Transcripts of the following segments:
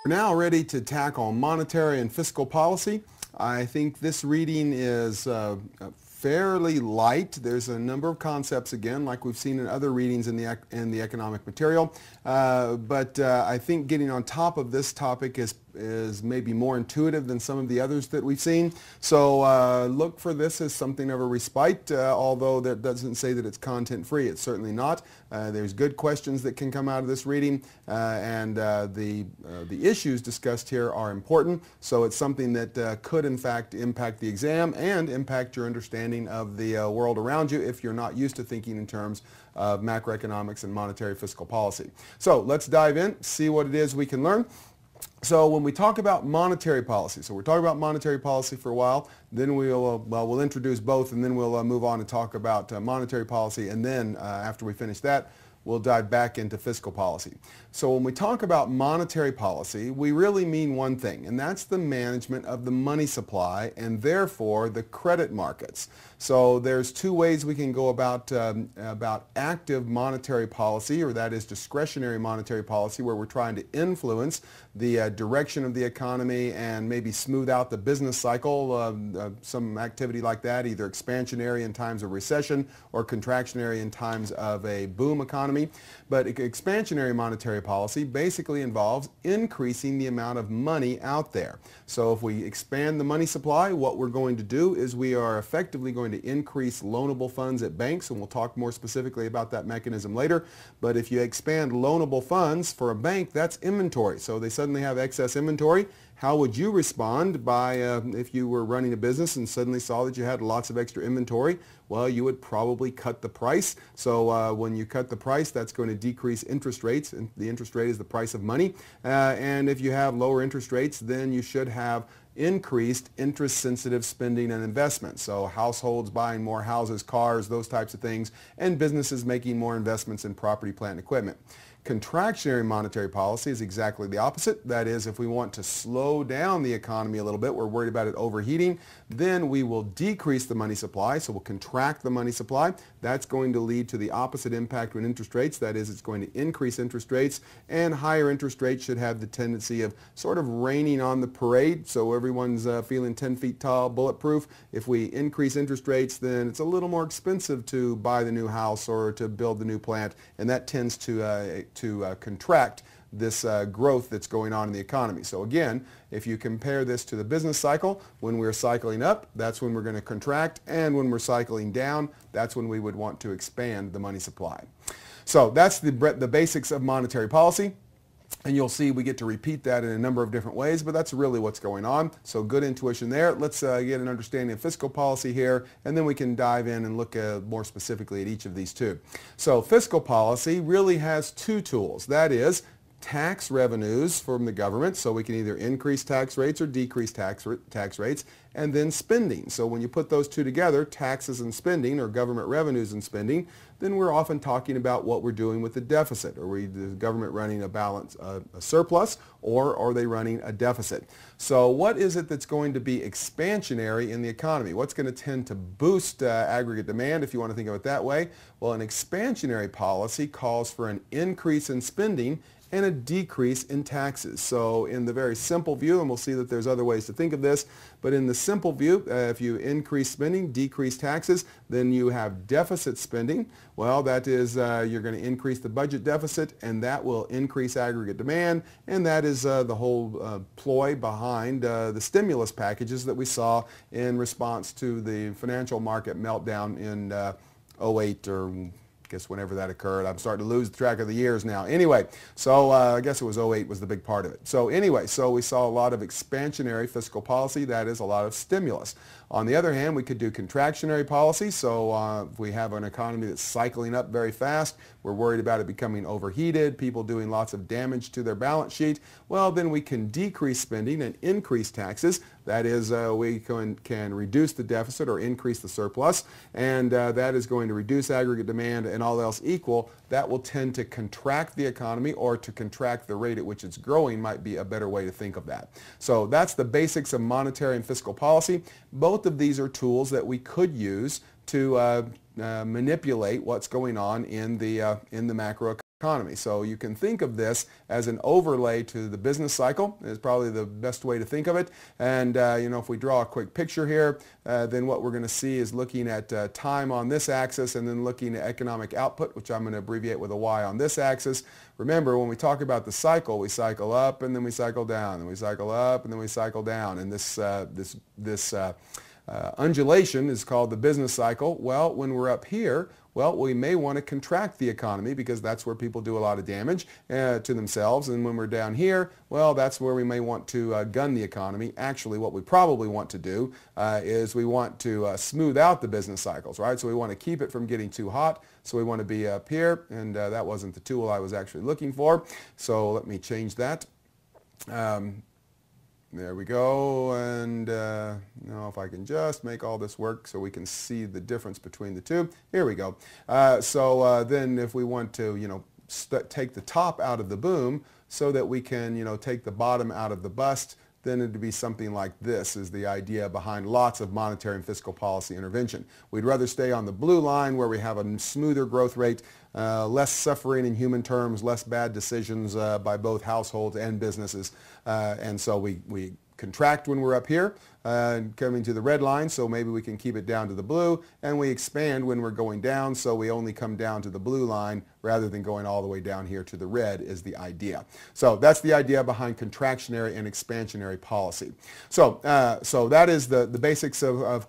We're now ready to tackle monetary and fiscal policy. I think this reading is fairly light. There's a number of concepts, again, like we've seen in other readings in the economic material. But I think getting on top of this topic is maybe more intuitive than some of the others that we've seen. So look for this as something of a respite, although that doesn't say that it's content-free. It's certainly not. There's good questions that can come out of this reading, and the issues discussed here are important. So it's something that could, in fact, impact the exam and impact your understanding of the world around you if you're not used to thinking in terms of macroeconomics and monetary fiscal policy. So let's dive in, see what it is we can learn. So when we talk about monetary policy, so we're talking about monetary policy for a while, then we'll introduce both, and then we'll move on and talk about monetary policy, and then after we finish that, we'll dive back into fiscal policy. So when we talk about monetary policy, we really mean one thing, and that's the management of the money supply and therefore the credit markets. So there's two ways we can go about active monetary policy, or that is discretionary monetary policy, where we're trying to influence the direction of the economy and maybe smooth out the business cycle, some activity like that, either expansionary in times of recession or contractionary in times of a boom economy. But expansionary monetary policy basically involves increasing the amount of money out there. So if we expand the money supply, what we're going to do is we are effectively going to increase loanable funds at banks, and we'll talk more specifically about that mechanism later. But if you expand loanable funds for a bank, that's inventory. So they suddenly have excess inventory. How would you respond if you were running a business and suddenly saw that you had lots of extra inventory? Well, you would probably cut the price. So when you cut the price, that's going to decrease interest rates, and the interest rate is the price of money. And if you have lower interest rates, then you should have increased interest-sensitive spending and investment. So households buying more houses, cars, those types of things, and businesses making more investments in property, plant, and equipment. Contractionary monetary policy is exactly the opposite. That is, if we want to slow down the economy a little bit, we're worried about it overheating, then we will decrease the money supply, so we'll contract the money supply. That's going to lead to the opposite impact with interest rates. That is, it's going to increase interest rates, and higher interest rates should have the tendency of sort of raining on the parade, so everyone's feeling 10 feet tall, bulletproof. If we increase interest rates, then it's a little more expensive to buy the new house or to build the new plant, and that tends to contract this growth that's going on in the economy. So again, if you compare this to the business cycle, when we're cycling up, that's when we're going to contract, and when we're cycling down, that's when we would want to expand the money supply. So that's the basics of monetary policy. And you'll see we get to repeat that in a number of different ways, but that's really what's going on. So good intuition there. Let's get an understanding of fiscal policy here, and then we can dive in and look more specifically at each of these two. So fiscal policy really has two tools. That is tax revenues from the government, so we can either increase tax rates or decrease tax rates, and then spending. So when you put those two together, taxes and spending, or government revenues and spending, then we're often talking about what we're doing with the deficit. Are the government running a balance, a surplus, or are they running a deficit? So what is it that's going to be expansionary in the economy? What's going to tend to boost aggregate demand, if you want to think of it that way? Well, an expansionary policy calls for an increase in spending and a decrease in taxes. So in the very simple view, and we'll see that there's other ways to think of this, but in the simple view, if you increase spending, decrease taxes, then you have deficit spending. Well, that is you're going to increase the budget deficit, and that will increase aggregate demand, and that is the whole ploy behind the stimulus packages that we saw in response to the financial market meltdown in 08 or I guess whenever that occurred. I'm starting to lose track of the years now. Anyway, so I guess it was 08 was the big part of it. So anyway, so we saw a lot of expansionary fiscal policy, that is a lot of stimulus. On the other hand, we could do contractionary policy. So if we have an economy that's cycling up very fast, we're worried about it becoming overheated, people doing lots of damage to their balance sheet, well, then we can decrease spending and increase taxes. That is, we can reduce the deficit or increase the surplus, and that is going to reduce aggregate demand, and all else equal, that will tend to contract the economy, or to contract the rate at which it's growing might be a better way to think of that. So that's the basics of monetary and fiscal policy. Both of these are tools that we could use to manipulate what's going on in the macroeconomy. economy. So you can think of this as an overlay to the business cycle is probably the best way to think of it. And if we draw a quick picture here, then what we're going to see is looking at time on this axis and then looking at economic output, which I'm going to abbreviate with a Y on this axis. Remember, when we talk about the cycle, we cycle up and then we cycle down, and we cycle up and then we cycle down. And this undulation is called the business cycle. Well, when we're up here, well, we may want to contract the economy because that's where people do a lot of damage to themselves. And when we're down here, well, that's where we may want to gun the economy. Actually, what we probably want to do is we want to smooth out the business cycles, right? So we want to keep it from getting too hot. So we want to be up here, and that wasn't the tool I was actually looking for. So let me change that. There we go, and now if I can just make all this work so we can see the difference between the two. Here we go. Then if we want to, take the top out of the boom so that we can, take the bottom out of the bust, then it'd be something like this is the idea behind lots of monetary and fiscal policy intervention. We'd rather stay on the blue line where we have a smoother growth rate, less suffering in human terms, less bad decisions by both households and businesses. And so we contract when we're up here, coming to the red line, so maybe we can keep it down to the blue, and we expand when we're going down, so we only come down to the blue line rather than going all the way down here to the red is the idea. So that's the idea behind contractionary and expansionary policy. So that is the basics of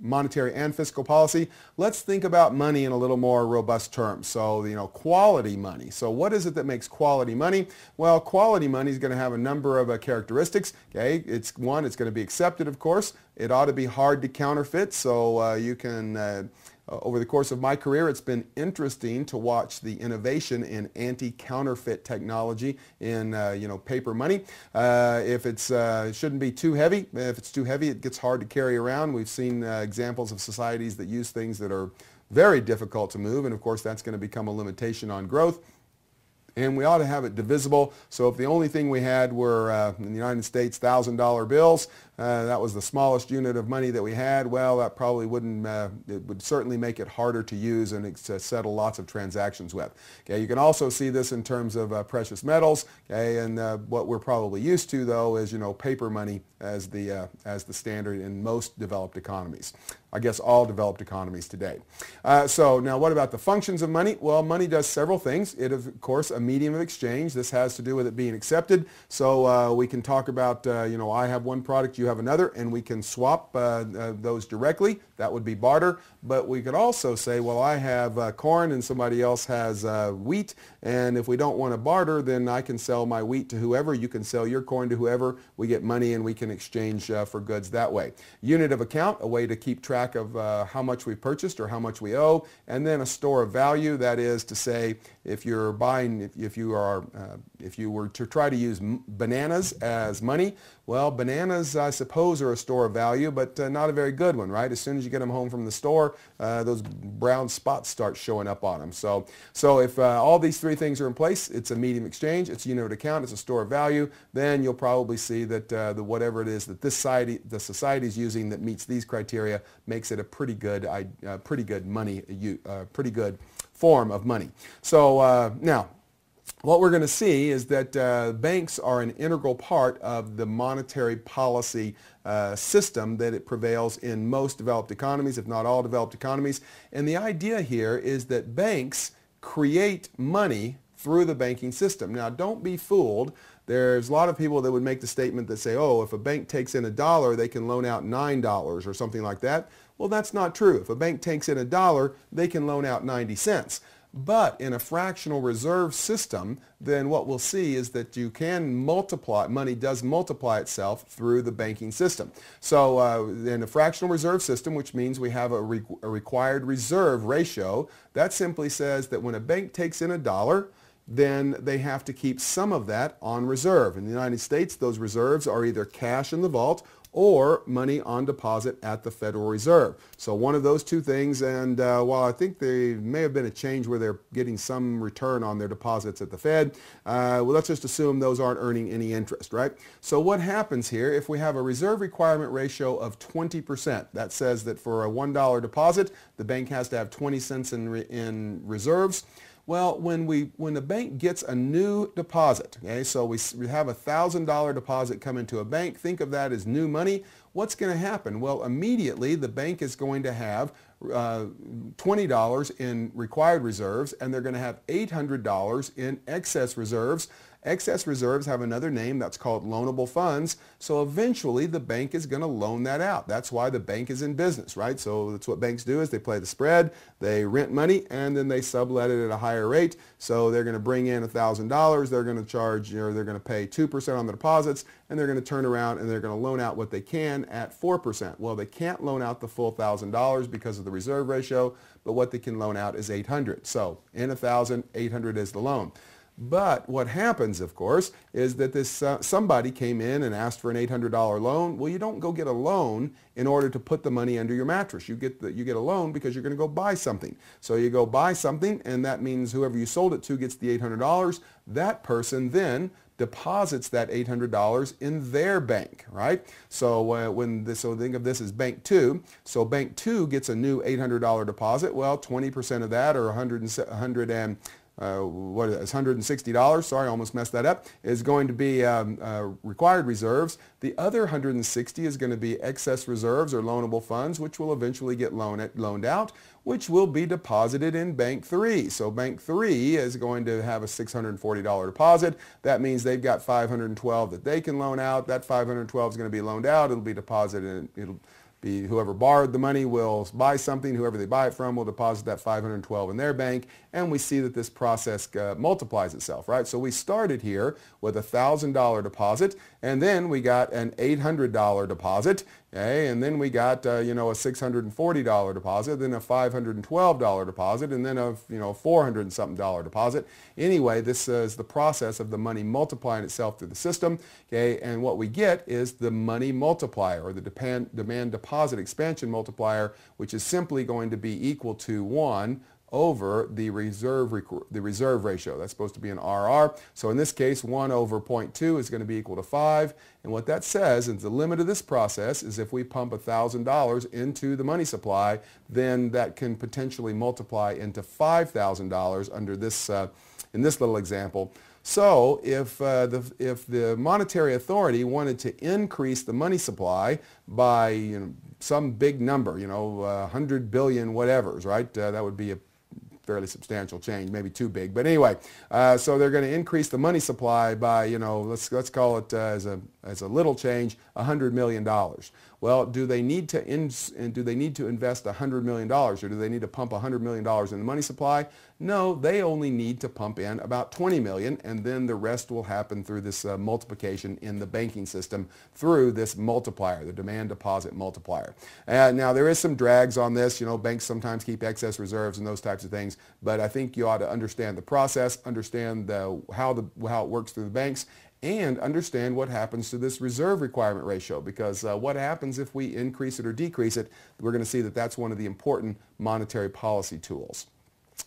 monetary and fiscal policy. Let's think about money in a little more robust terms. So, quality money. So what is it that makes quality money? Well, quality money is going to have a number of characteristics. Okay, it's going to be accepted, of course. It ought to be hard to counterfeit. So you can over the course of my career, it's been interesting to watch the innovation in anti-counterfeit technology in paper money. If it shouldn't be too heavy. If it's too heavy, it gets hard to carry around. We've seen examples of societies that use things that are very difficult to move, and of course that's going to become a limitation on growth. And we ought to have it divisible. So if the only thing we had were, in the United States, $1,000 bills, that was the smallest unit of money that we had, well, that probably wouldn't, it would certainly make it harder to use and to settle lots of transactions with. Okay, you can also see this in terms of precious metals. Okay, and what we're probably used to, though, is, paper money as the standard in most developed economies. I guess all developed economies today. So now what about the functions of money? Well, money does several things. It is, of course, a medium of exchange. This has to do with it being accepted. So we can talk about, I have one product, you have another, and we can swap those directly. That would be barter. But we could also say, well, I have corn and somebody else has wheat, and if we don't want to barter, then I can sell my wheat to whoever. You can sell your corn to whoever. We get money and we can exchange for goods that way. Unit of account, a way to keep track of how much we purchased or how much we owe, and then a store of value. That is to say, if you're buying, if you were to try to use bananas as money, well, bananas, I suppose, are a store of value, but not a very good one, right? As soon as you get them home from the store, those brown spots start showing up on them. So if all these three things are in place, it's a medium exchange, it's a unit of account, it's a store of value, then you'll probably see that whatever it is that the society is using that meets these criteria makes it a pretty good money, pretty good form of money. So now, what we're going to see is that banks are an integral part of the monetary policy system that it prevails in most developed economies, if not all developed economies. And the idea here is that banks create money through the banking system. Now, don't be fooled. There's a lot of people that would make the statement that say, oh, if a bank takes in $1, they can loan out $9 or something like that. Well, that's not true. If a bank takes in $1, they can loan out 90 cents. But in a fractional reserve system, then what we'll see is that you can multiply, money does multiply itself through the banking system. So in a fractional reserve system, which means we have a required reserve ratio, that simply says that when a bank takes in $1, then they have to keep some of that on reserve. In the United States, those reserves are either cash in the vault or money on deposit at the Federal Reserve. So one of those two things, and while I think there may have been a change where they're getting some return on their deposits at the Fed, well, let's just assume those aren't earning any interest, right? So what happens here, if we have a reserve requirement ratio of 20%, that says that for a $1 deposit, the bank has to have 20 cents in reserves. Well, when the bank gets a new deposit, okay, so we have a $1,000 deposit come into a bank, think of that as new money. What's going to happen? Well, immediately the bank is going to have $20 in required reserves, and they're going to have $800 in excess reserves. Excess reserves have another name that's called loanable funds. So eventually the bank is going to loan that out. That's why the bank is in business, right? So that's what banks do, is they play the spread, they rent money, and then they sublet it at a higher rate. So they're going to bring in $1,000, they're going to charge, they're going to pay 2% on the deposits, and they're going to turn around and they're going to loan out what they can at 4%. Well, they can't loan out the full $1,000 because of the reserve ratio, but what they can loan out is $800. So in 1,000, 800 is the loan. But what happens, of course, is that this somebody came in and asked for an $800 loan. Well, you don't go get a loan in order to put the money under your mattress. You get a loan because you're going to go buy something. So you go buy something, and that means whoever you sold it to gets the $800. That person then deposits that $800 in their bank, right? So so think of this as bank 2. So bank 2 gets a new $800 deposit. Well, 20% of that, or what is it, it's $160, sorry, I almost messed that up, is going to be required reserves. The other $160 is going to be excess reserves or loanable funds, which will eventually get loaned out, which will be deposited in Bank 3. So Bank 3 is going to have a $640 deposit. That means they've got $512 that they can loan out. That $512 is going to be loaned out. It'll be deposited, it'll be whoever borrowed the money will buy something. Whoever they buy it from will deposit that $512 in their bank, and we see that this process multiplies itself, right? So we started here with a $1,000 deposit, and then we got an $800 deposit, okay? And then we got a $640 deposit, then a $512 deposit, and then a $400 and something deposit. Anyway, this is the process of the money multiplying itself through the system, okay? And what we get is the money multiplier, or the demand deposit expansion multiplier, which is simply going to be equal to 1 over the reserve ratio. That's supposed to be an RR. So in this case, 1 over 0.2 is going to be equal to 5. And what that says is the limit of this process is if we pump $1,000 into the money supply, then that can potentially multiply into $5,000 under this, in this little example. So if the monetary authority wanted to increase the money supply by some big number, 100 billion whatevers, right? That would be a fairly substantial change, maybe too big. But anyway, so they're going to increase the money supply by, let's call it as a little change, $100 million. Well, do they need to invest $100 million, or do they need to pump $100 million in the money supply? No, they only need to pump in about 20 million, and then the rest will happen through this multiplication in the banking system through this multiplier, the demand deposit multiplier. Now there is some drags on this. Banks sometimes keep excess reserves and those types of things, but I think you ought to understand the process, understand how it works through the banks, and understand what happens to this reserve requirement ratio, because what happens if we increase it or decrease it, we're going to see that that's one of the important monetary policy tools.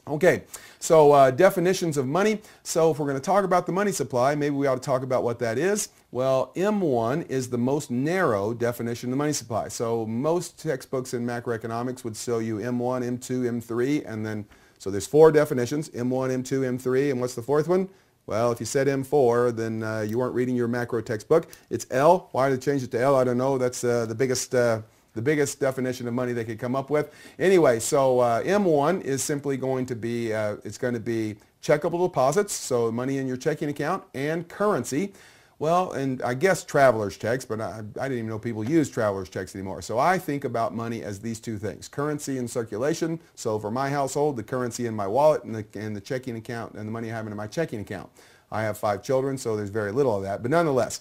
Okay, so definitions of money. So if we're going to talk about the money supply, maybe we ought to talk about what that is. Well, M1 is the most narrow definition of the money supply. So most textbooks in macroeconomics would show you M1, M2, M3, and then, so there's 4 definitions, M1, M2, M3, and what's the 4th one? Well, if you said M4, then you weren't reading your macro textbook. It's L. Why did they change it to L? I don't know. That's the biggest definition of money they could come up with. Anyway, so M1 is simply going to be, it's going to be checkable deposits, so money in your checking account, and currency. Well, and I guess traveler's checks, but I didn't even know people use traveler's checks anymore. So I think about money as these 2 things, currency and circulation. So for my household, the currency in my wallet and the checking account and the money I have in my checking account. I have 5 children, so there's very little of that. But nonetheless,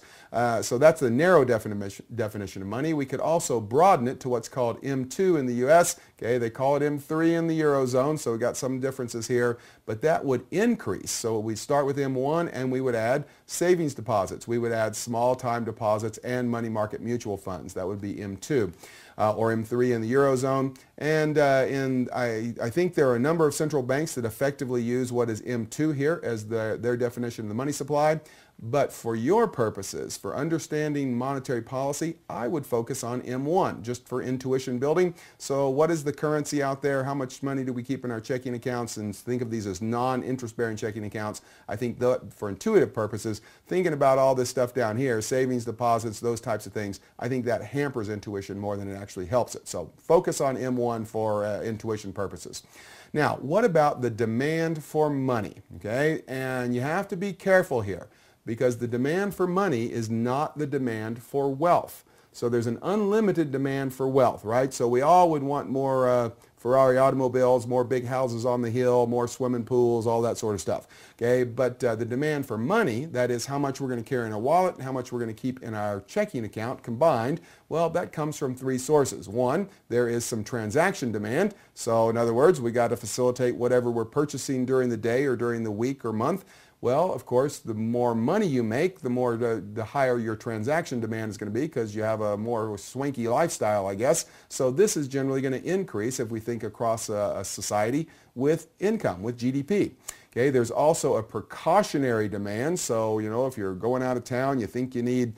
so that's the narrow definition of money. We could also broaden it to what's called M2 in the U.S. Okay, they call it M3 in the Eurozone, so we got some differences here. But that would increase. So we start with M1, and we would add savings deposits. We would add small time deposits and money market mutual funds. That would be M2. Or M3 in the Eurozone. And I think there are a number of central banks that effectively use what is M2 here as their definition of the money supply. But for your purposes, for understanding monetary policy, I would focus on M1, just for intuition building. So what is the currency out there? How much money do we keep in our checking accounts? And think of these as non-interest bearing checking accounts. I think that for intuitive purposes, thinking about all this stuff down here, savings, deposits, those types of things, I think that hampers intuition more than it actually helps it. So focus on M1 for intuition purposes. Now, what about the demand for money? Okay, and you have to be careful here, because the demand for money is not the demand for wealth. So there's an unlimited demand for wealth, right? So we all would want more Ferrari automobiles, more big houses on the hill, more swimming pools, all that sort of stuff. Okay, but the demand for money, that is how much we're going to carry in our wallet and how much we're going to keep in our checking account combined, well, that comes from three sources. One, there is some transaction demand. So in other words, we got to facilitate whatever we're purchasing during the day or during the week or month. Well, of course, the more money you make, the higher your transaction demand is going to be, because you have a more swanky lifestyle, I guess. So this is generally going to increase if we think across a society with income, with GDP. Okay, there's also a precautionary demand. So, if you're going out of town, you think you need,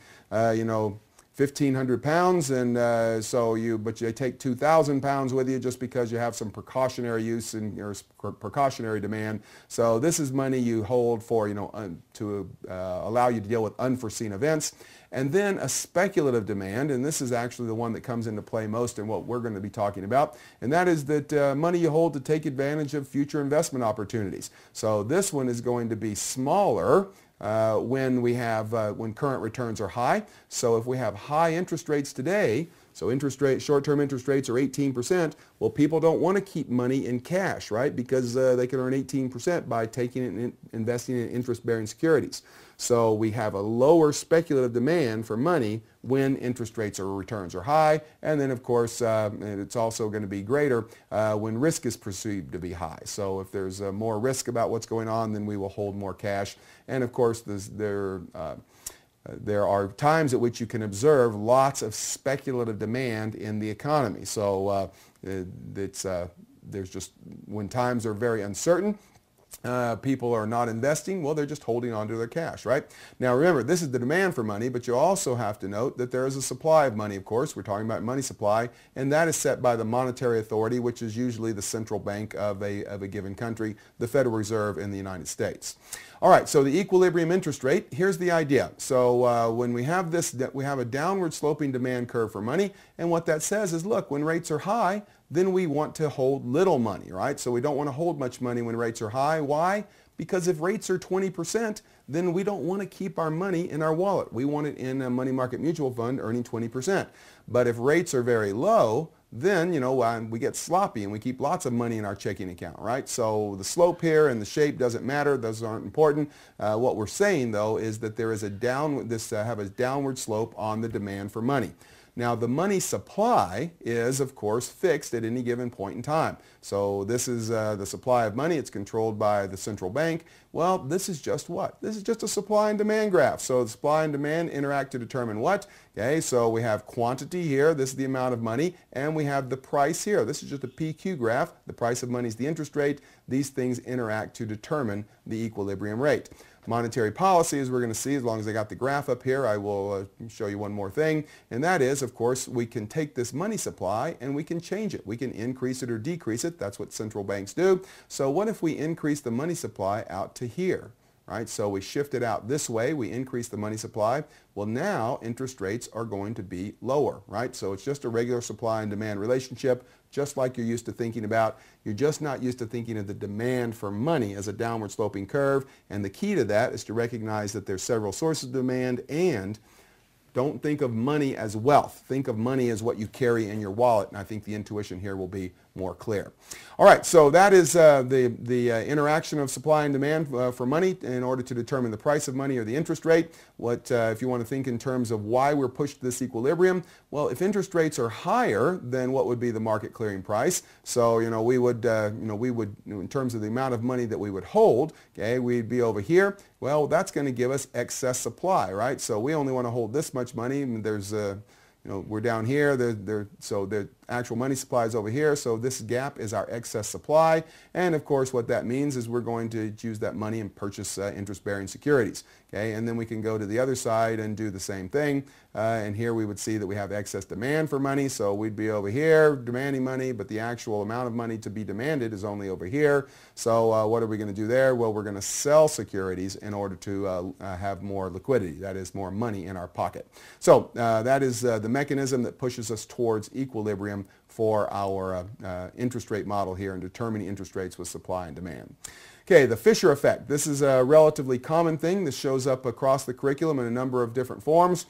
1,500 pounds, and but you take 2,000 pounds with you just because you have some precautionary use and your precautionary demand. So this is money you hold for, to allow you to deal with unforeseen events. And then a speculative demand, and this is actually the one that comes into play most in what we're going to be talking about, and that is that money you hold to take advantage of future investment opportunities. So this one is going to be smaller when current returns are high. So if we have high interest rates today, so short-term interest rates are 18%, well, people don't want to keep money in cash, right? Because they can earn 18% by taking it and investing in interest-bearing securities. So we have a lower speculative demand for money when interest rates or returns are high. And then, of course, it's also going to be greater when risk is perceived to be high. So if there's more risk about what's going on, then we will hold more cash. And, of course, there are times at which you can observe lots of speculative demand in the economy. So there's just, when times are very uncertain, people are not investing, well, they're just holding on to their cash, right? Now remember, this is the demand for money, but you also have to note that there is a supply of money, of course. We're talking about money supply, and that is set by the monetary authority, which is usually the central bank of a given country, the Federal Reserve in the United States. All right, so the equilibrium interest rate, here's the idea. So when we have this, we have a downward sloping demand curve for money, and what that says is, look, when rates are high, then we want to hold little money, right? So we don't want to hold much money when rates are high. Why? Because if rates are 20%, then we don't want to keep our money in our wallet. We want it in a money market mutual fund earning 20%. But if rates are very low, then, we get sloppy and we keep lots of money in our checking account, right? So the slope here and the shape doesn't matter. Those aren't important. What we're saying, though, is that there is a downward slope on the demand for money. Now, the money supply is, of course, fixed at any given point in time. So this is the supply of money. It's controlled by the central bank. Well, this is just what? This is just a supply and demand graph. So the supply and demand interact to determine what? Okay, so we have quantity here. This is the amount of money. And we have the price here. This is just a PQ graph. The price of money is the interest rate. These things interact to determine the equilibrium rate. Monetary policy, as we're going to see, as long as I got the graph up here, I will show you one more thing, and that is, of course, we can take this money supply and we can change it. We can increase it or decrease it. That's what central banks do. So what if we increase the money supply out to here? Right? So we shift it out this way, we increase the money supply. Well, now interest rates are going to be lower, right? So it's just a regular supply and demand relationship, just like you're used to thinking about. You're just not used to thinking of the demand for money as a downward sloping curve. And the key to that is to recognize that there's several sources of demand, and don't think of money as wealth. Think of money as what you carry in your wallet, and I think the intuition here will be more clear. All right, so that is the interaction of supply and demand for money in order to determine the price of money or the interest rate. If you want to think in terms of why we're pushed to this equilibrium, well, if interest rates are higher, then what would be the market clearing price? So, we would, in terms of the amount of money that we would hold, okay, we'd be over here. Well, that's going to give us excess supply, right? So we only want to hold this much money, and there's we're down here, so the actual money supply is over here, so this gap is our excess supply, and of course what that means is we're going to use that money and purchase interest-bearing securities. Okay, and then we can go to the other side and do the same thing. And here we would see that we have excess demand for money, so we'd be over here demanding money, but the actual amount of money to be demanded is only over here. So what are we going to do there? Well, we're going to sell securities in order to have more liquidity, that is more money in our pocket. So that is the mechanism that pushes us towards equilibrium for our interest rate model here in determining interest rates with supply and demand. Okay, the Fisher effect. This is a relatively common thing. This shows up across the curriculum in a number of different forms.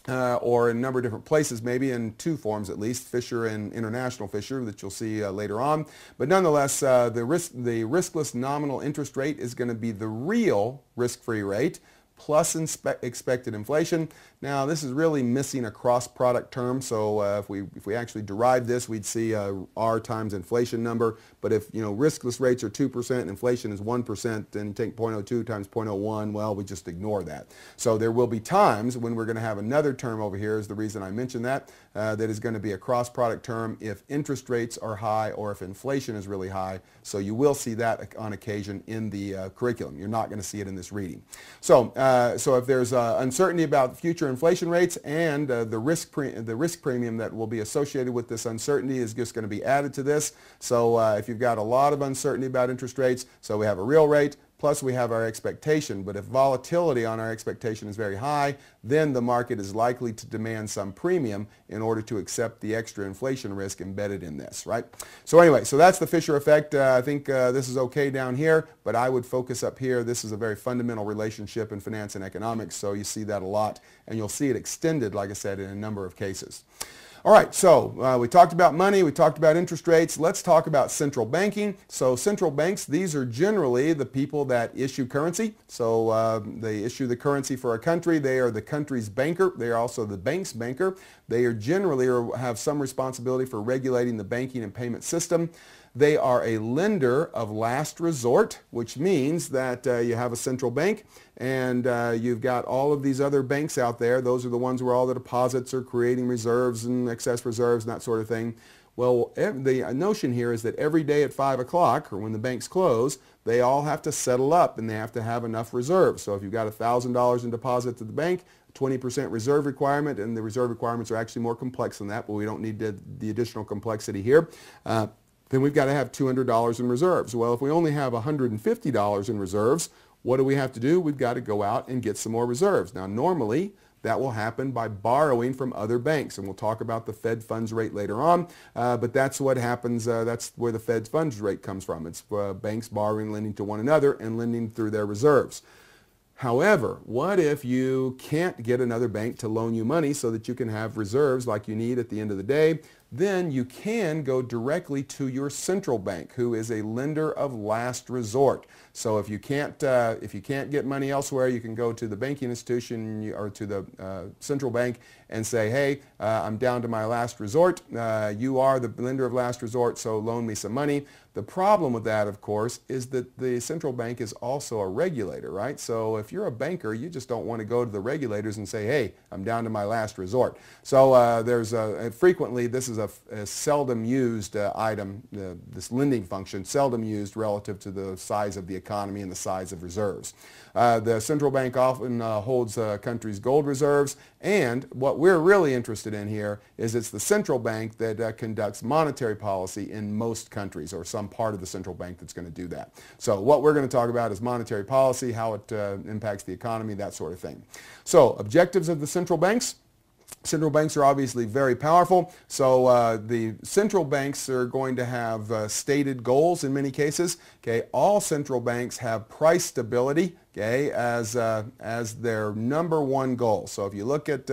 Or in a number of different places, maybe in two forms at least, Fisher and International Fisher, that you'll see later on. But nonetheless, the riskless nominal interest rate is going to be the real risk-free rate plus expected inflation. Now, this is really missing a cross-product term, so if we actually derive this, we'd see R times inflation number. But if, riskless rates are 2% and inflation is 1%, then take 0.02 times 0.01, well, we just ignore that. So there will be times when we're going to have another term over here, is the reason I mentioned that, that is going to be a cross-product term if interest rates are high or if inflation is really high. So you will see that on occasion in the curriculum. You're not going to see it in this reading. So if there's uncertainty about future inflation rates and the risk premium that will be associated with this uncertainty is just going to be added to this. So if you've got a lot of uncertainty about interest rates, so we have a real rate, plus we have our expectation. But if volatility on our expectation is very high, then the market is likely to demand some premium in order to accept the extra inflation risk embedded in this, right? So anyway, so that's the Fisher effect. I think this is okay down here, but I would focus up here. This is a very fundamental relationship in finance and economics, so you see that a lot, and you'll see it extended, like I said, in a number of cases. All right, so we talked about money, we talked about interest rates. Let's talk about central banking. So central banks, these are generally the people that issue currency. So they issue the currency for a country. They are the country's banker. They are also the bank's banker. They are generally or have some responsibility for regulating the banking and payment system. They are a lender of last resort, which means that you have a central bank and you've got all of these other banks out there. Those are the ones where all the deposits are creating reserves and excess reserves and that sort of thing. Well, the notion here is that every day at 5 o'clock, or when the banks close, they all have to settle up and they have to have enough reserves. So if you've got $1,000 in deposit to the bank, 20% reserve requirement, and the reserve requirements are actually more complex than that, but we don't need the additional complexity here. Then we've got to have $200 in reserves. Well, if we only have $150 in reserves, what do we have to do? We've got to go out and get some more reserves. Now, normally, that will happen by borrowing from other banks, and we'll talk about the Fed funds rate later on, but that's what happens. That's where the Fed funds rate comes from. It's banks borrowing, lending to one another, and lending through their reserves. However, what if you can't get another bank to loan you money so that you can have reserves like you need at the end of the day? Then you can go directly to your central bank, who is a lender of last resort. So if you can't get money elsewhere, you can go to the banking institution or to the central bank and say, hey, I'm down to my last resort. You are the lender of last resort, so loan me some money. The problem with that, of course, is that the central bank is also a regulator, right? So if you're a banker, you just don't want to go to the regulators and say, hey, I'm down to my last resort. So frequently, this is a seldom used item, this lending function, seldom used relative to the size of the economy and the size of reserves. The central bank often holds a country's gold reserves, and what we're really interested in here is it's the central bank that conducts monetary policy in most countries, or some part of the central bank that's going to do that. So what we're going to talk about is monetary policy, how it impacts the economy, that sort of thing. So objectives of the central banks. Central banks are obviously very powerful, so the central banks are going to have stated goals in many cases. Okay, all central banks have price stability, okay, as their number one goal. So if you look at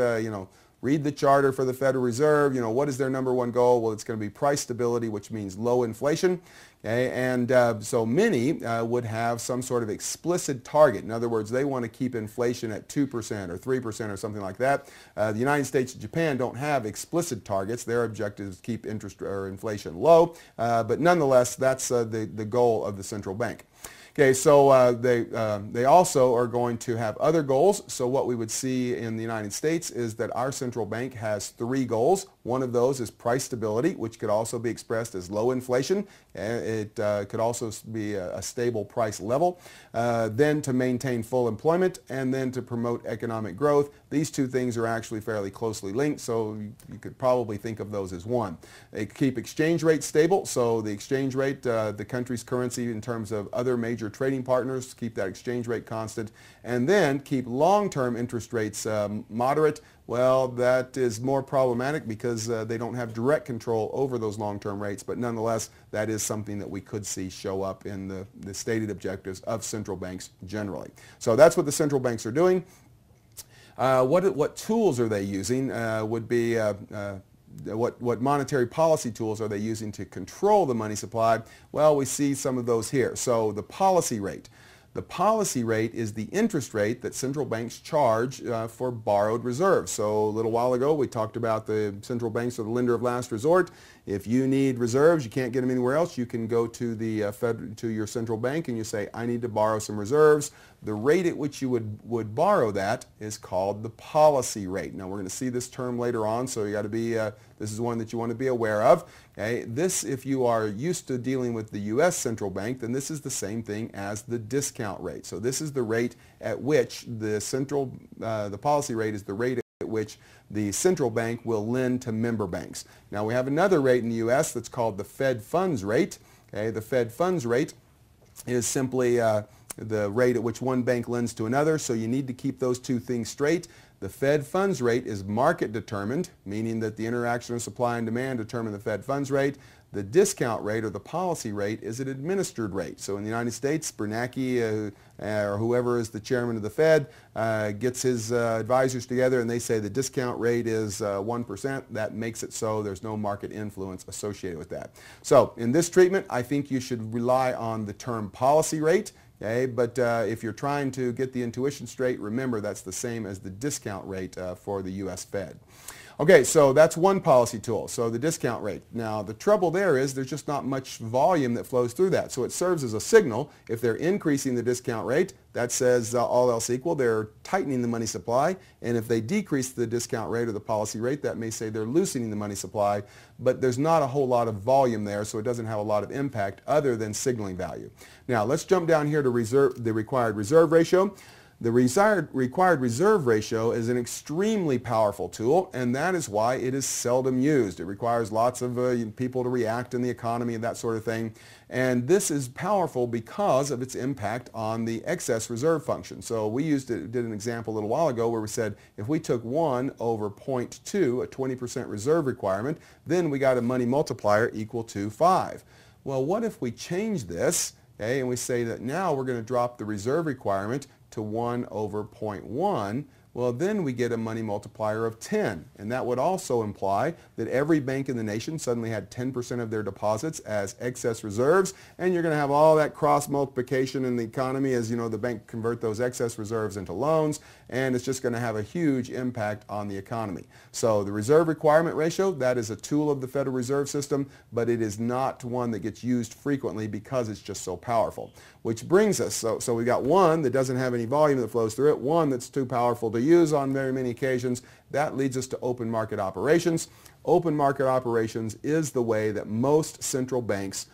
read the charter for the Federal Reserve, what is their number one goal? Well, it's going to be price stability, which means low inflation. Okay, and so many would have some sort of explicit target. In other words, they want to keep inflation at 2% or 3% or something like that. The United States and Japan don't have explicit targets. Their objective is to keep interest or inflation low, but nonetheless, that's the goal of the central bank. Okay, so they also are going to have other goals. So what we would see in the United States is that our central bank has 3 goals. One of those is price stability, which could also be expressed as low inflation. It could also be a stable price level. Then to maintain full employment, and then to promote economic growth. These 2 things are actually fairly closely linked, so you could probably think of those as one. They keep exchange rates stable, so the exchange rate, the country's currency in terms of other major trading partners, keep that exchange rate constant, and then keep long-term interest rates moderate. Well, that is more problematic because they don't have direct control over those long-term rates, but nonetheless, that is something that we could see show up in the stated objectives of central banks generally. So that's what the central banks are doing. What tools are they using would be what monetary policy tools are they using to control the money supply? Well, we see some of those here. So the policy rate. The policy rate is the interest rate that central banks charge for borrowed reserves. So a little while ago we talked about the central banks are the lender of last resort. If you need reserves, you can't get them anywhere else, you can go to the to your central bank and you say, I need to borrow some reserves. The rate at which you would borrow that is called the policy rate. Now we're going to see this term later on, so you got to be, this is one that you want to be aware of. Okay? This, if you are used to dealing with the U.S. central bank, then this is the same thing as the discount rate. So this is the rate at which the policy rate is the rate at which the central bank will lend to member banks. Now we have another rate in the U.S. that's called the Fed funds rate. Okay? The Fed funds rate is simply the rate at which one bank lends to another, so you need to keep those 2 things straight. The Fed funds rate is market determined, meaning that the interaction of supply and demand determine the Fed funds rate. The discount rate, or the policy rate, is an administered rate. So in the United States, Bernanke or whoever is the chairman of the Fed gets his advisors together and they say the discount rate is 1%. That makes it so there's no market influence associated with that. So in this treatment, I think you should rely on the term policy rate. Okay, but if you're trying to get the intuition straight, remember that's the same as the discount rate for the U.S. Fed. Okay, so that's one policy tool, so the discount rate. Now the trouble there is there's just not much volume that flows through that, so it serves as a signal. If they're increasing the discount rate, that says all else equal, they're tightening the money supply, and if they decrease the discount rate or the policy rate, that may say they're loosening the money supply, but there's not a whole lot of volume there, so it doesn't have a lot of impact other than signaling value. Now let's jump down here to the required reserve ratio. The required reserve ratio is an extremely powerful tool, and that is why it is seldom used. It requires lots of people to react in the economy and that sort of thing. And this is powerful because of its impact on the excess reserve function. So we did an example a little while ago where we said if we took 1 over 0.2, a 20% reserve requirement, then we got a money multiplier equal to 5. Well, what if we change this, okay, and we say that now we're going to drop the reserve requirement to 1 over 0.1, well then we get a money multiplier of 10, and that would also imply that every bank in the nation suddenly had 10% of their deposits as excess reserves, and you're going to have all that cross multiplication in the economy as the bank convert those excess reserves into loans, and it's just going to have a huge impact on the economy. So the reserve requirement ratio, that is a tool of the Federal Reserve System, but it is not one that gets used frequently because it's just so powerful. Which brings us, so we got one that doesn't have any volume that flows through it, one that's too powerful to use on very many occasions. That leads us to open market operations. Open market operations is the way that most central banks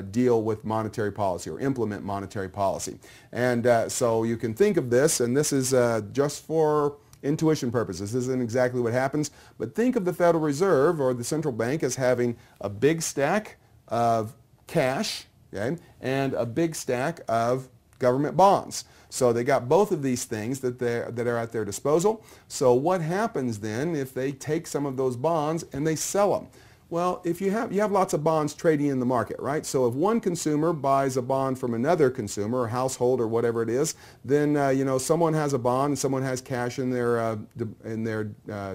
deal with monetary policy or implement monetary policy. And so you can think of this, and this is just for intuition purposes. This isn't exactly what happens, but think of the Federal Reserve or the central bank as having a big stack of cash, okay, and a big stack of government bonds. So they got both of these things that are at their disposal. So what happens then if they take some of those bonds and they sell them? Well, if you have lots of bonds trading in the market, right? So if one consumer buys a bond from another consumer or household or whatever it is, then someone has a bond and someone has cash in their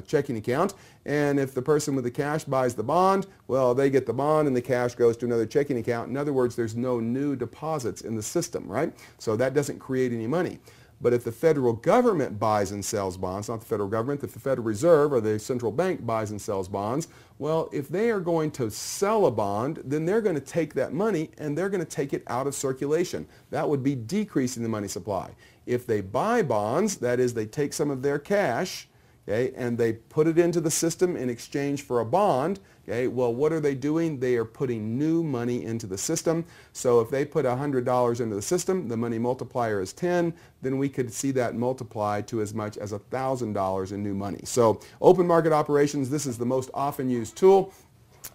checking account. And if the person with the cash buys the bond, well, they get the bond and the cash goes to another checking account. In other words, there's no new deposits in the system, right? So that doesn't create any money. But if the federal government buys and sells bonds, not the federal government, if the Federal Reserve or the central bank buys and sells bonds, well, if they are going to sell a bond, then they're going to take that money and they're going to take it out of circulation. That would be decreasing the money supply. If they buy bonds, that is, they take some of their cash, okay, and they put it into the system in exchange for a bond, okay, well, what are they doing? They are putting new money into the system. So if they put $100 into the system, the money multiplier is 10, then we could see that multiply to as much as $1,000 in new money. So open market operations, this is the most often used tool.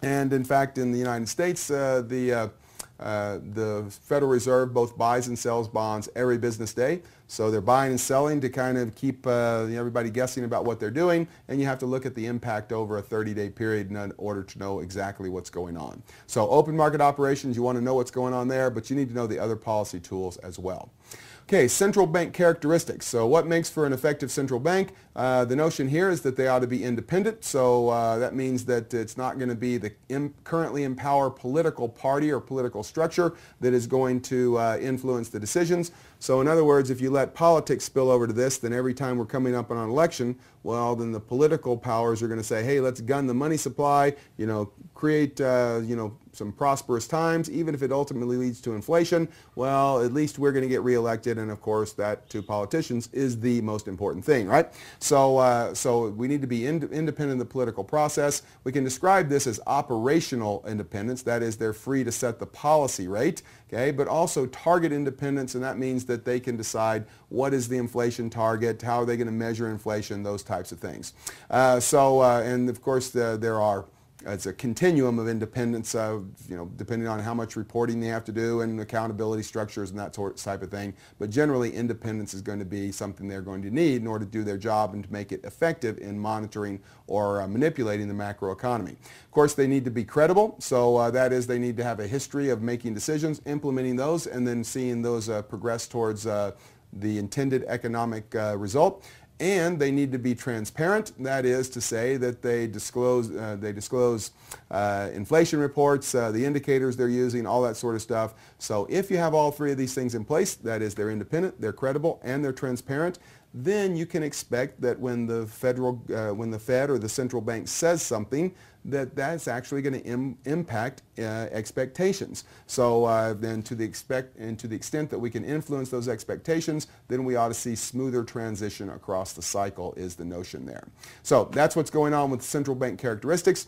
And in fact, in the United States, the Federal Reserve both buys and sells bonds every business day. So they're buying and selling to kind of keep everybody guessing about what they're doing, and you have to look at the impact over a 30-day period in order to know exactly what's going on. So open market operations, you want to know what's going on there, but you need to know the other policy tools as well. Okay, central bank characteristics. So what makes for an effective central bank? The notion here is that they ought to be independent. So that means that it's not going to be the currently in power political party or political structure that is going to influence the decisions. So in other words, if you let politics spill over to this, then every time we're coming up on an election, well, then the political powers are going to say, hey, let's gun the money supply, create, some prosperous times, even if it ultimately leads to inflation. Well, at least we're going to get reelected, and of course that to politicians is the most important thing, right? So we need to be independent of the political process. We can describe this as operational independence. That is, they're free to set the policy rate, okay, but also target independence, and that means that they can decide what is the inflation target, how are they going to measure inflation, those types of things. And of course there are it's a continuum of independence, depending on how much reporting they have to do and accountability structures and that type of thing. But generally, independence is going to be something they're going to need in order to do their job and to make it effective in monitoring or manipulating the macroeconomy. Of course, they need to be credible. So that is, they need to have a history of making decisions, implementing those, and then seeing those progress towards the intended economic result. And they need to be transparent. That is to say that they disclose inflation reports, the indicators they're using, all that sort of stuff. So if you have all three of these things in place, that is, they're independent, they're credible, and they're transparent, then you can expect that when the Fed or the central bank says something, that's actually going to impact expectations. So then to the extent that we can influence those expectations, then we ought to see smoother transition across the cycle is the notion there. So that's what's going on with central bank characteristics.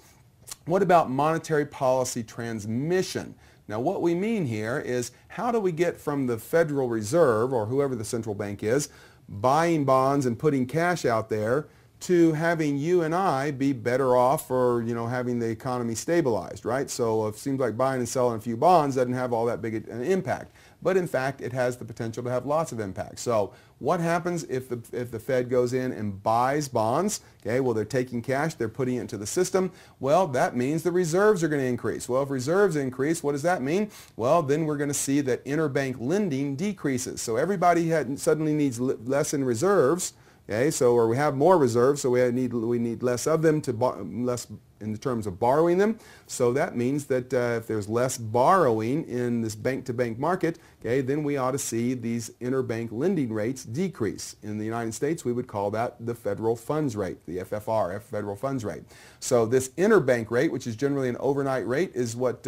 What about monetary policy transmission? Now what we mean here is how do we get from the Federal Reserve or whoever the central bank is buying bonds and putting cash out there to having you and I be better off for, having the economy stabilized, right? So it seems like buying and selling a few bonds doesn't have all that big an impact. But in fact, it has the potential to have lots of impact. So what happens if the Fed goes in and buys bonds? Okay, well, they're taking cash, they're putting it into the system. Well, that means the reserves are going to increase. Well, if reserves increase, what does that mean? Well, then we're going to see that interbank lending decreases. So everybody suddenly needs less in reserves. Okay, or we have more reserves, so we need less of them less in terms of borrowing them. So that means that if there's less borrowing in this bank-to-bank market, okay, then we ought to see these interbank lending rates decrease. In the United States, we would call that the federal funds rate, the FFR, federal funds rate. So this interbank rate, which is generally an overnight rate, is what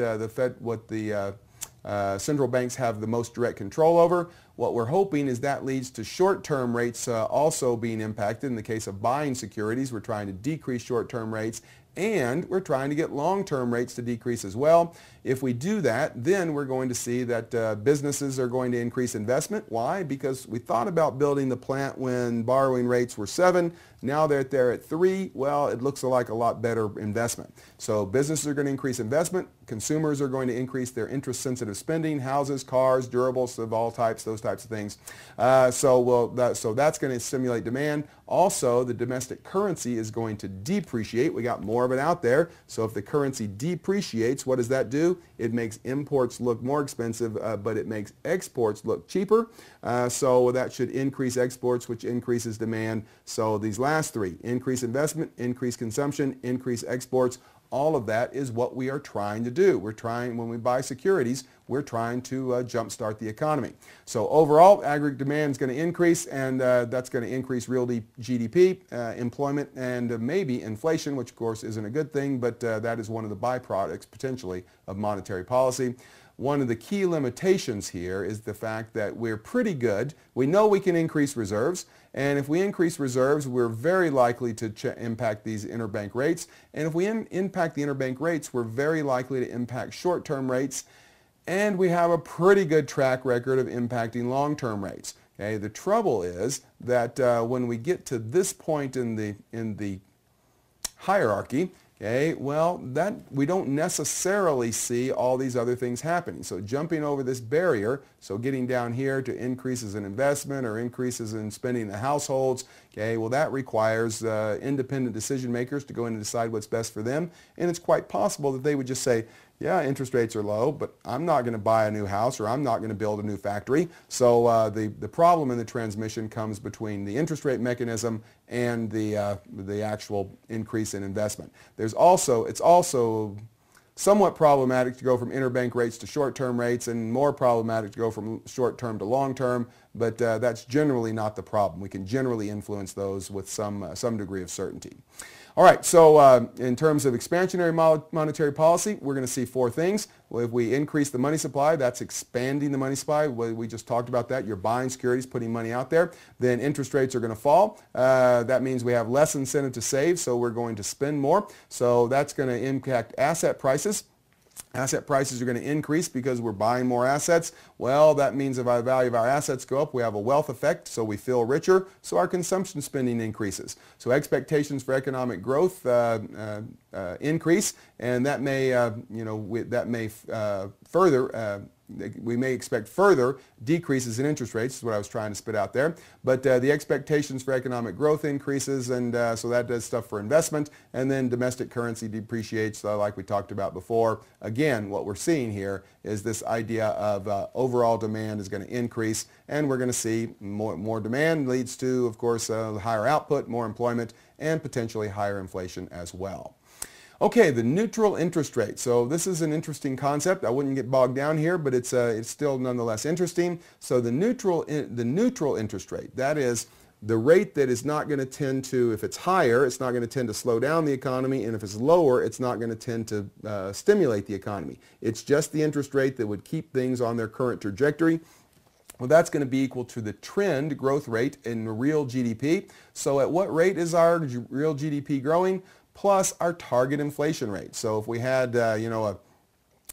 central banks have the most direct control over. What we're hoping is that leads to short-term rates also being impacted. In the case of buying securities, we're trying to decrease short-term rates, and we're trying to get long-term rates to decrease as well. If we do that, then we're going to see that businesses are going to increase investment. Why? Because we thought about building the plant when borrowing rates were 7. Now that they're at 3, well, it looks like a lot better investment. So businesses are going to increase investment. Consumers are going to increase their interest-sensitive spending, houses, cars, durables of all types, those types of things. So that's going to stimulate demand. Also, the domestic currency is going to depreciate. We got more of it out there. So if the currency depreciates, what does that do? It makes imports look more expensive, but it makes exports look cheaper. So that should increase exports, which increases demand. So these last three, increase investment, increase consumption, increase exports, All of that is what we are trying to do. When we buy securities, we're trying to jumpstart the economy. So overall, aggregate demand is going to increase, and that's going to increase real GDP, employment, and maybe inflation, which of course isn't a good thing, but that is one of the byproducts potentially of monetary policy. One of the key limitations here is the fact that we're pretty good. We know we can increase reserves, and if we increase reserves, we're very likely to impact these interbank rates. And if we impact the interbank rates, we're very likely to impact short-term rates, and we have a pretty good track record of impacting long-term rates. Okay? The trouble is that when we get to this point in the hierarchy, okay, well, that we don't necessarily see all these other things happening. So jumping over this barrier, so getting down here to increases in investment or increases in spending in the households, okay, well, that requires independent decision makers to go in and decide what's best for them. And it's quite possible that they would just say, yeah, interest rates are low, but I'm not going to buy a new house or I'm not going to build a new factory. So the problem in the transmission comes between the interest rate mechanism and the actual increase in investment. It's also somewhat problematic to go from interbank rates to short-term rates, and more problematic to go from short-term to long-term, but that's generally not the problem. We can generally influence those with some degree of certainty. All right, so in terms of expansionary monetary policy, we're going to see four things. If we increase the money supply, that's expanding the money supply. We just talked about that. You're buying securities, putting money out there. Then interest rates are going to fall. That means we have less incentive to save, so we're going to spend more. So that's going to impact asset prices. Asset prices are going to increase because we're buying more assets. Well, that means if the value of our assets go up, we have a wealth effect, so we feel richer, so our consumption spending increases. So expectations for economic growth increase, and that may we may expect further decreases in interest rates, is what I was trying to spit out there. But the expectations for economic growth increases, and so that does stuff for investment, and then domestic currency depreciates, like we talked about before. Again, what we're seeing here is this idea of overall demand is going to increase, and we're going to see more demand leads to, of course, higher output, more employment, and potentially higher inflation as well. Okay, the neutral interest rate. So this is an interesting concept. I wouldn't get bogged down here, but it's still nonetheless interesting. So the neutral interest rate, that is the rate that is not going to tend to, if it's higher, it's not going to tend to slow down the economy, and if it's lower, it's not going to tend to stimulate the economy. It's just the interest rate that would keep things on their current trajectory. Well, that's going to be equal to the trend growth rate in real GDP. So at what rate is our real GDP growing? Plus our target inflation rate. So if we had, a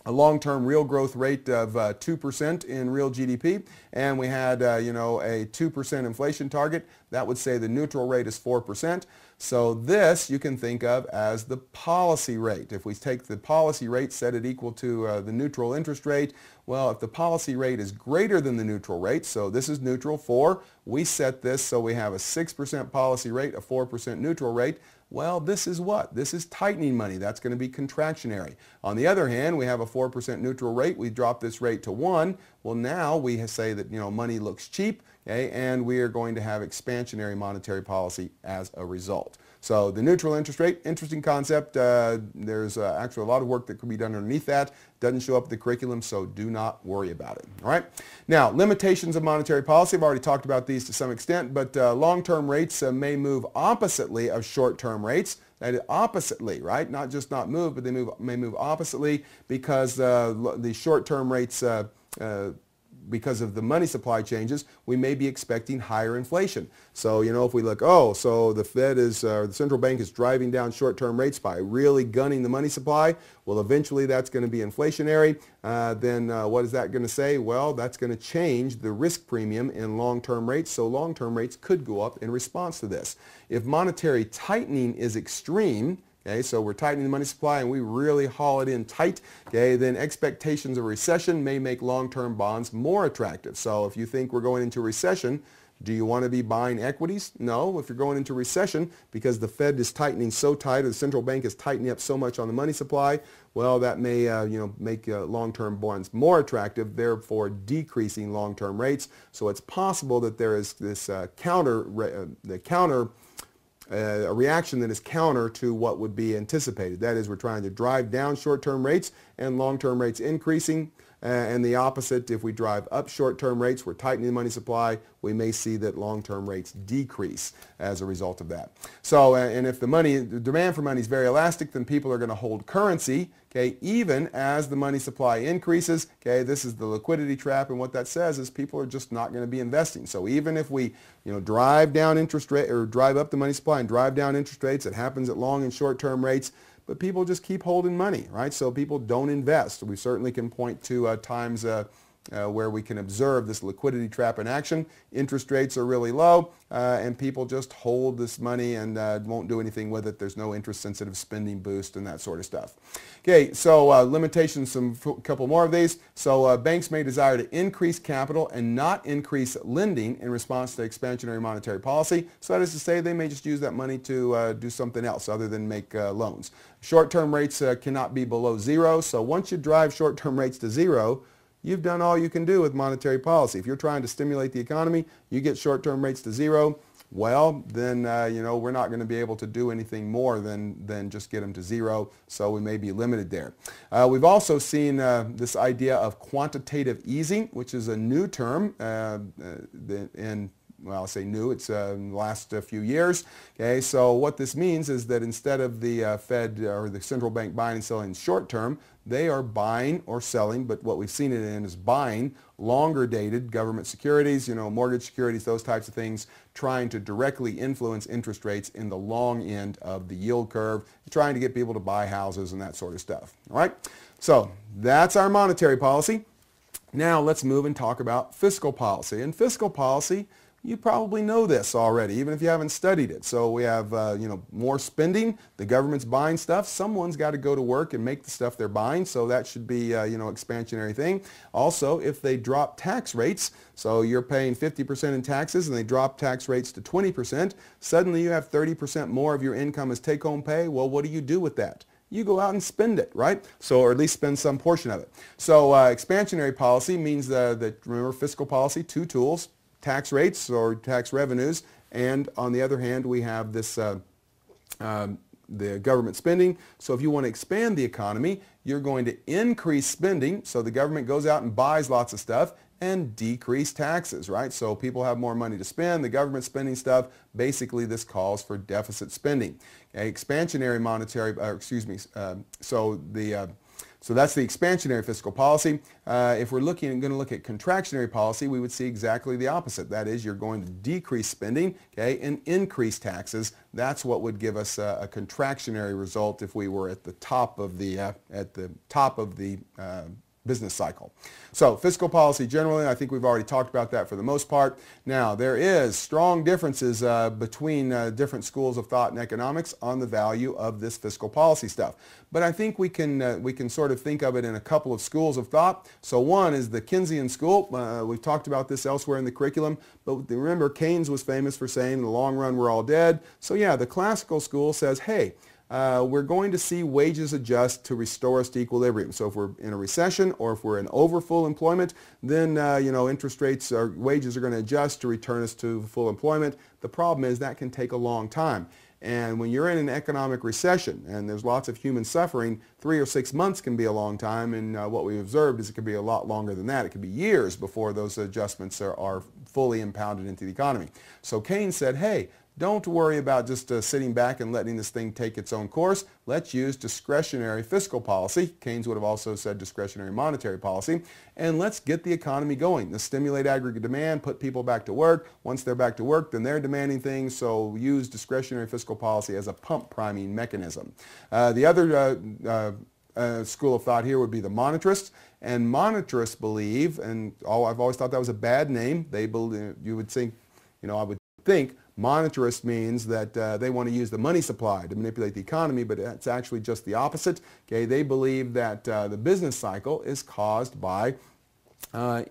long-term real growth rate of 2% in real GDP, and we had, a 2% inflation target, that would say the neutral rate is 4%. So this you can think of as the policy rate. If we take the policy rate, set it equal to the neutral interest rate, well, if the policy rate is greater than the neutral rate, so this is neutral 4, we set this so we have a 6% policy rate, a 4% neutral rate. Well, this is what? This is tightening money. That's going to be contractionary. On the other hand, we have a 4% neutral rate. We drop this rate to 1. Well, now we say that money looks cheap, okay, and we are going to have expansionary monetary policy as a result. So the neutral interest rate, interesting concept. There's actually a lot of work that could be done underneath that. Doesn't show up in the curriculum, so do not worry about it. All right. Now, limitations of monetary policy. I've already talked about these to some extent, but long-term rates may move oppositely of short-term rates. That is oppositely, right? Not just not move, but they may move oppositely because the short-term rates because of the money supply changes, we may be expecting higher inflation. So, if we look, so the Fed the central bank is driving down short-term rates by really gunning the money supply. Well, eventually that's going to be inflationary. Then what is that going to say? Well, that's going to change the risk premium in long-term rates. So long-term rates could go up in response to this. If monetary tightening is extreme, okay, so we're tightening the money supply and we really haul it in tight, okay, then expectations of recession may make long-term bonds more attractive. So if you think we're going into recession, do you want to be buying equities? No. If you're going into recession because the Fed is tightening so tight or the central bank is tightening up so much on the money supply, well, that may make long-term bonds more attractive, therefore decreasing long-term rates. So it's possible that there is this counter a reaction that is counter to what would be anticipated. That is, we're trying to drive down short-term rates and long-term rates increasing. And the opposite, if we drive up short-term rates, we're tightening the money supply, we may see that long-term rates decrease as a result of that. So, and if the demand for money is very elastic, then people are going to hold currency, okay, even as the money supply increases. Okay, this is the liquidity trap, and what that says is people are just not going to be investing. So even if we, drive down interest rate, or drive up the money supply and drive down interest rates, it happens at long and short-term rates, but people just keep holding money, right? So people don't invest. We certainly can point to times where we can observe this liquidity trap in action. Interest rates are really low, and people just hold this money and won't do anything with it. There's no interest-sensitive spending boost and that sort of stuff. Okay, so limitations, couple more of these. So banks may desire to increase capital and not increase lending in response to expansionary monetary policy. So that is to say, they may just use that money to do something else other than make loans. Short-term rates cannot be below zero. So once you drive short-term rates to zero, you've done all you can do with monetary policy. If you're trying to stimulate the economy, you get short-term rates to zero, well, then, we're not going to be able to do anything more than just get them to zero, so we may be limited there. We've also seen this idea of quantitative easing, which is a new term well, I'll say new, it's in the last few years. Okay, so what this means is that instead of the Fed or the central bank buying and selling short term, they are buying or selling, but what we've seen it in is buying longer dated government securities, mortgage securities, those types of things, trying to directly influence interest rates in the long end of the yield curve, trying to get people to buy houses and that sort of stuff. All right, so that's our monetary policy. Now let's move and talk about fiscal policy. And fiscal policy, you probably know this already, even if you haven't studied it. So we have, more spending. The government's buying stuff. Someone's got to go to work and make the stuff they're buying. So that should be, expansionary thing. Also, if they drop tax rates, so you're paying 50% in taxes and they drop tax rates to 20%, suddenly you have 30% more of your income as take-home pay. Well, what do you do with that? You go out and spend it, right? So, or at least spend some portion of it. So expansionary policy means that, remember, fiscal policy, two tools: tax rates or tax revenues, and on the other hand we have this the government spending. So if you want to expand the economy, you're going to increase spending, so the government goes out and buys lots of stuff, and decrease taxes, right? So people have more money to spend, the government spending stuff. Basically this calls for deficit spending. Okay, expansionary monetary, so that's the expansionary fiscal policy. If we're going to look at contractionary policy, we would see exactly the opposite. That is, you're going to decrease spending, okay, and increase taxes. That's what would give us a contractionary result if we were at the top of the business cycle. So fiscal policy generally, I think we've already talked about that for the most part. Now, there is strong differences between different schools of thought in economics on the value of this fiscal policy stuff. But I think we can sort of think of it in a couple of schools of thought. So one is the Keynesian school. We've talked about this elsewhere in the curriculum, but remember, Keynes was famous for saying, in the long run, we're all dead. So yeah, the classical school says, hey, we're going to see wages adjust to restore us to equilibrium. So if we're in a recession or if we're in over full employment, then interest rates or wages are going to adjust to return us to full employment. The problem is that can take a long time. And when you're in an economic recession and there's lots of human suffering, 3 or 6 months can be a long time. And what we've observed is it could be a lot longer than that. It could be years before those adjustments are fully impounded into the economy. So Keynes said, hey, don't worry about just sitting back and letting this thing take its own course. Let's use discretionary fiscal policy. Keynes would have also said discretionary monetary policy. And let's get the economy going. Let's stimulate aggregate demand, put people back to work. Once they're back to work, then they're demanding things. So use discretionary fiscal policy as a pump priming mechanism. The other school of thought here would be the monetarists. And monetarists believe, and I've always thought that was a bad name. They believe, you would think, I would think, monetarist means that they want to use the money supply to manipulate the economy, but it's actually just the opposite. Okay, they believe that the business cycle is caused by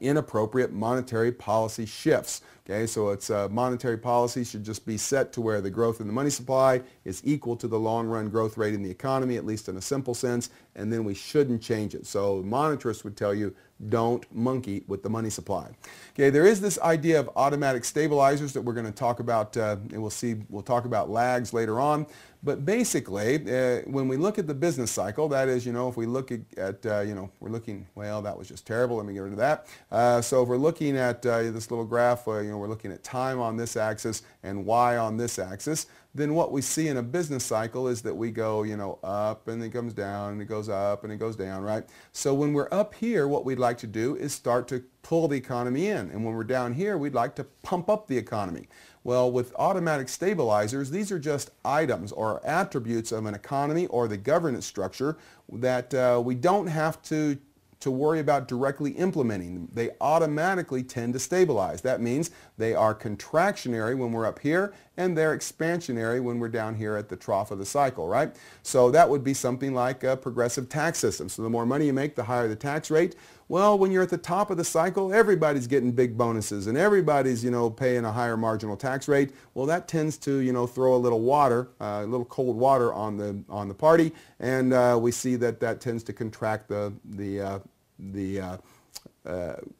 inappropriate monetary policy shifts. Okay, so its monetary policy should just be set to where the growth in the money supply is equal to the long-run growth rate in the economy, at least in a simple sense, and then we shouldn't change it. So monetarists would tell you, don't monkey with the money supply. Okay, there is this idea of automatic stabilizers that we're going to talk about, and we'll talk about lags later on. But basically, when we look at the business cycle, that is, if we look at we're looking, well, that was just terrible. Let me get rid of that. So if we're looking at this little graph, we're looking at time on this axis and Y on this axis, then what we see in a business cycle is that we go, up and it comes down and it goes up and it goes down, right? So when we're up here, what we'd like to do is start to pull the economy in. And when we're down here, we'd like to pump up the economy. Well, with automatic stabilizers, these are just items or attributes of an economy or the governance structure that we don't have to worry about directly implementing. They automatically tend to stabilize. That means they are contractionary when we're up here and they're expansionary when we're down here at the trough of the cycle, right? So that would be something like a progressive tax system. So the more money you make, the higher the tax rate. Well, when you're at the top of the cycle, everybody's getting big bonuses and everybody's, paying a higher marginal tax rate. Well, that tends to, throw a little water, a little cold water on the party, and we see that tends to contract the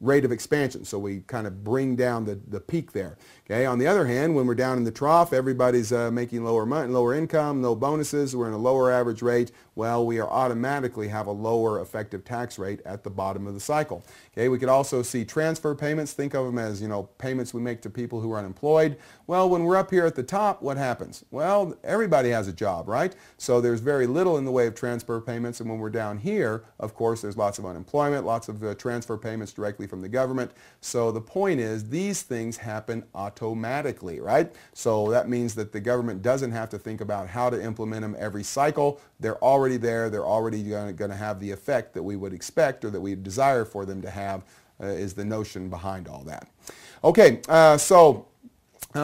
rate of expansion. So we kind of bring down the peak there. Okay. On the other hand, when we're down in the trough, everybody's making lower income, no bonuses, we're in a lower average rate. Well, we are automatically have a lower effective tax rate at the bottom of the cycle. Okay. We could also see transfer payments. Think of them as, payments we make to people who are unemployed. Well, when we're up here at the top, what happens? Well, everybody has a job, right? So there's very little in the way of transfer payments. And when we're down here, of course, there's lots of unemployment, lots of transfer payments directly from the government. So the point is, these things happen automatically, right? So that means that the government doesn't have to think about how to implement them every cycle. They're already there. They're already going to have the effect that we would expect or that we desire for them to have, is the notion behind all that. Okay,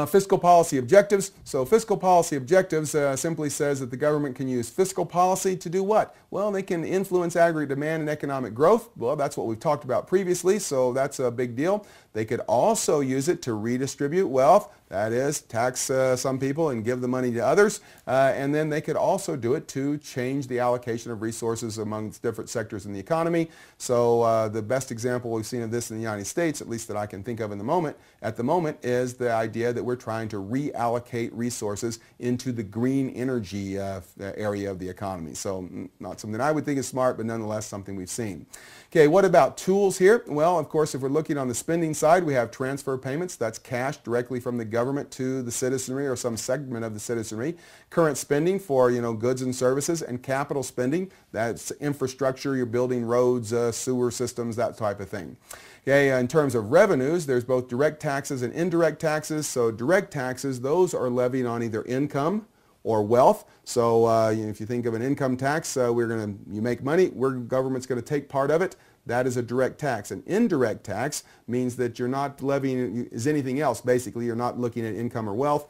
fiscal policy objectives. So fiscal policy objectives simply says that the government can use fiscal policy to do what? Well, they can influence aggregate demand and economic growth. Well, that's what we've talked about previously, so that's a big deal. They could also use it to redistribute wealth, that is, tax some people and give the money to others. And then they could also do it to change the allocation of resources among different sectors in the economy. So the best example we've seen of this in the United States, at least that I can think of at the moment, is the idea that we're trying to reallocate resources into the green energy area of the economy. So not something I would think is smart, but nonetheless something we've seen. Okay, what about tools here? Well, of course, if we're looking on the spending side, we have transfer payments. That's cash directly from the government to the citizenry or some segment of the citizenry. Current spending for, goods and services, and capital spending. That's infrastructure. You're building roads, sewer systems, that type of thing. Okay, in terms of revenues, there's both direct taxes and indirect taxes. So direct taxes, those are levied on either income or wealth. So if you think of an income tax, you make money, government's going to take part of it. That is a direct tax. An indirect tax means that you're not levying as anything else. Basically, you're not looking at income or wealth,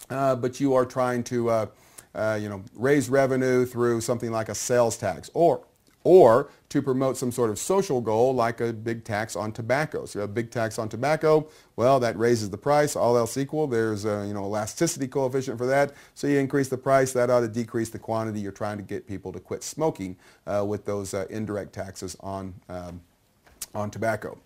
but you are trying to raise revenue through something like a sales tax or to promote some sort of social goal like a big tax on tobacco. So you have a big tax on tobacco, well, that raises the price, all else equal. There's a elasticity coefficient for that. So you increase the price, that ought to decrease the quantity. You're trying to get people to quit smoking with those indirect taxes on tobacco.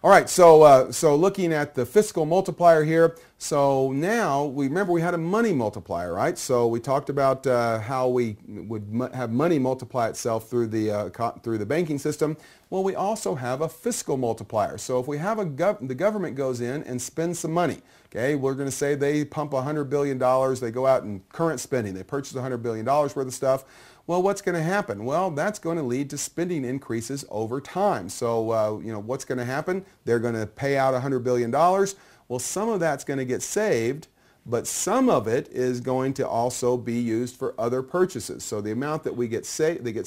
All right, so looking at the fiscal multiplier here, so now remember we had a money multiplier, right? So we talked about how we would have money multiply itself through the banking system. Well, we also have a fiscal multiplier. So if we have the government goes in and spends some money, okay, we're going to say they pump $100 billion, they go out in current spending, they purchase $100 billion worth of stuff. Well, what's going to happen? Well, that's going to lead to spending increases over time. So, what's going to happen? They're going to pay out $100 billion. Well, some of that's going to get saved, but some of it is going to also be used for other purchases. So the amount that they get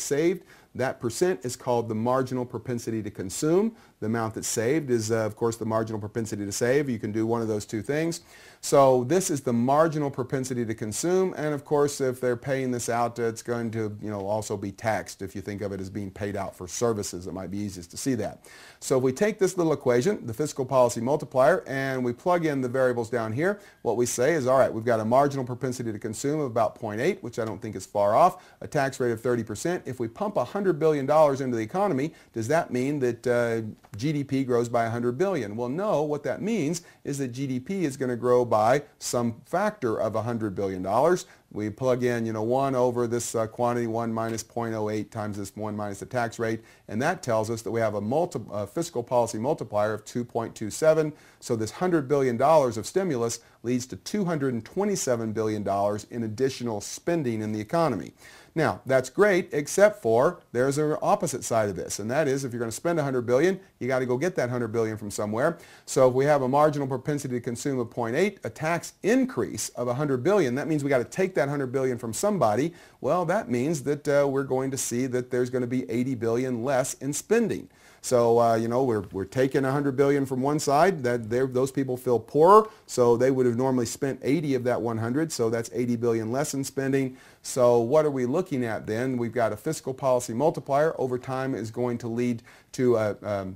saved, that percent is called the marginal propensity to consume. The amount that's saved is, of course, the marginal propensity to save. You can do one of those two things. So this is the marginal propensity to consume, and of course, if they're paying this out, it's going to, also be taxed. If you think of it as being paid out for services, it might be easiest to see that. So if we take this little equation, the fiscal policy multiplier, and we plug in the variables down here, what we say is, all right, we've got a marginal propensity to consume of about 0.8, which I don't think is far off, a tax rate of 30%. If we pump $100 billion into the economy, does that mean that GDP grows by $100 billion? Well, no. What that means is that GDP is going to grow by some factor of $100 billion. We plug in, 1 over this quantity, 1 minus 0.08 times this 1 minus the tax rate, and that tells us that we have a fiscal policy multiplier of 2.27. So this $100 billion of stimulus leads to $227 billion in additional spending in the economy. Now, that's great, except for there's an opposite side of this, and that is if you're going to spend $100 billion, you got to go get that $100 billion from somewhere. So if we have a marginal propensity to consume of 0.8, a tax increase of $100 billion, that means we got to take that $100 billion from somebody. Well, that means that we're going to see that there's going to be $80 billion less in spending. So, we're taking $100 billion from one side. Those people feel poorer, so they would have normally spent 80 of that 100, so that's $80 billion less in spending. So what are we looking at then? We've got a fiscal policy multiplier. Over time is going to lead to